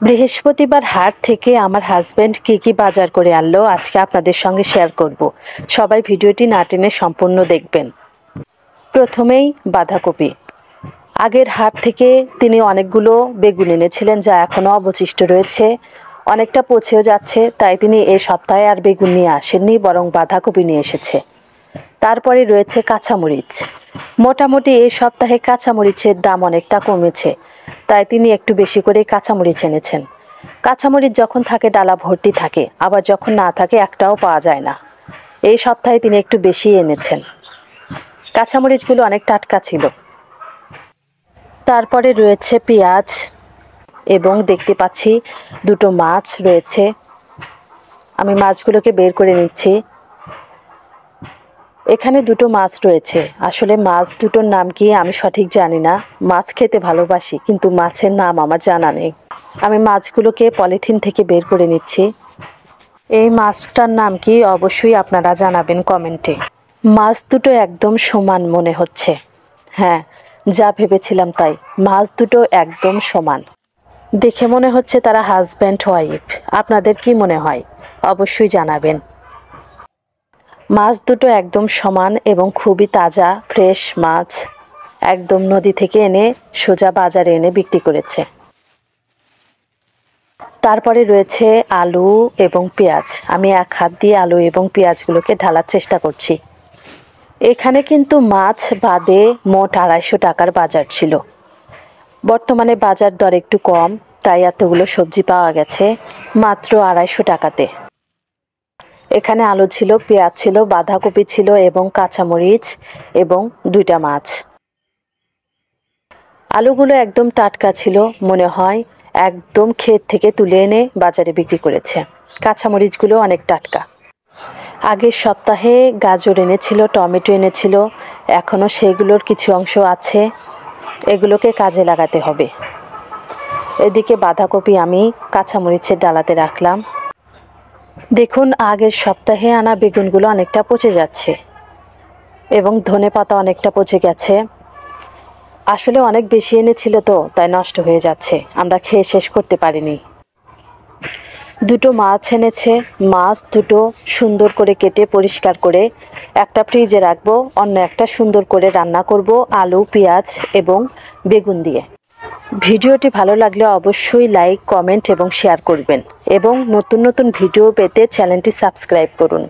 বৃহস্পতিবার হাট থেকে আমার হাজবেন্ড কি বাজার করে আনলো আজকে আপনাদের সঙ্গে শেয়ার করব। সবাই ভিডিওটি না টেনে সম্পূর্ণ দেখবেন। প্রথমেই বাঁধাকপি। আগের হাট থেকে তিনি অনেকগুলো বেগুন এনেছিলেন, যা এখনও অবশিষ্ট রয়েছে, অনেকটা পচেও যাচ্ছে, তাই তিনি এই সপ্তাহে আর বেগুন নিয়ে আসেননি, বরং বাঁধাকপি নিয়ে এসেছে। তারপরে রয়েছে কাঁচামরিচ। মোটামুটি এই সপ্তাহে কাঁচামরিচের দাম অনেকটা কমেছে, তাই তিনি একটু বেশি করে কাঁচামরিচ এনেছেন। কাঁচামরিচ যখন থাকে ডালা ভর্তি থাকে, আবার যখন না থাকে একটাও পাওয়া যায় না। এই সপ্তাহে তিনি একটু বেশি এনেছেন। কাঁচামরিচগুলো অনেক টাটকা ছিল। তারপরে রয়েছে পেঁয়াজ এবং দেখতে পাচ্ছি দুটো মাছ রয়েছে। আমি মাছগুলোকে বের করে নিচ্ছি। এখানে দুটো মাছ রয়েছে। আসলে মাছ দুটোর নাম কি আমি সঠিক জানি না। মাছ খেতে ভালোবাসি, কিন্তু মাছের নাম আমার জানা নেই। আমি মাছগুলোকে পলিথিন থেকে বের করে নিচ্ছি। এই মাছটার নাম কি অবশ্যই আপনারা জানাবেন কমেন্টে। মাছ দুটো একদম সমান মনে হচ্ছে। হ্যাঁ, যা ভেবেছিলাম তাই, মাছ দুটো একদম সমান। দেখে মনে হচ্ছে তারা হাজব্যান্ড ওয়াইফ। আপনাদের কি মনে হয় অবশ্যই জানাবেন। মাছ দুটো একদম সমান এবং খুবই তাজা ফ্রেশ মাছ, একদম নদী থেকে এনে সোজা বাজারে এনে বিক্রি করেছে। তারপরে রয়েছে আলু এবং পেঁয়াজ। আমি এক হাত দিয়ে আলু এবং পেঁয়াজগুলোকে ঢালার চেষ্টা করছি। এখানে কিন্তু মাছ বাদে মোট 250 টাকার বাজার ছিল। বর্তমানে বাজার দর একটু কম, তাই এতগুলো সবজি পাওয়া গেছে মাত্র 250 টাকাতে। এখানে আলু ছিল, পেঁয়াজ ছিল, বাঁধাকপি ছিল এবং কাঁচামরিচ এবং 2টা মাছ। আলুগুলো একদম টাটকা ছিল, মনে হয় একদম ক্ষেত থেকে তুলে এনে বাজারে বিক্রি করেছে। কাঁচামরিচগুলো অনেক টাটকা। আগের সপ্তাহে গাজর এনেছিল, টমেটো এনেছিল, এখনও সেগুলোর কিছু অংশ আছে, এগুলোকে কাজে লাগাতে হবে। এদিকে বাঁধাকপি আমি কাঁচামরিচের ডালাতে রাখলাম। দেখুন, আগের সপ্তাহে আনা বেগুনগুলো অনেকটা পচে যাচ্ছে এবং ধনেপাতা অনেকটা পচে গেছে। আসলে অনেক বেশি এনেছিল তো, তাই নষ্ট হয়ে যাচ্ছে, আমরা খেয়ে শেষ করতে পারিনি। দুটো মাছ এনেছে। মাছ দুটো সুন্দর করে কেটে পরিষ্কার করে একটা ফ্রিজে রাখবো, অন্য একটা সুন্দর করে রান্না করব আলু, পেঁয়াজ এবং বেগুন দিয়ে। ভিডিওটি ভালো লাগলে অবশ্যই লাইক, কমেন্ট এবং শেয়ার করবেন এবং নতুন নতুন ভিডিও পেতে চ্যানেলটি সাবস্ক্রাইব করুন।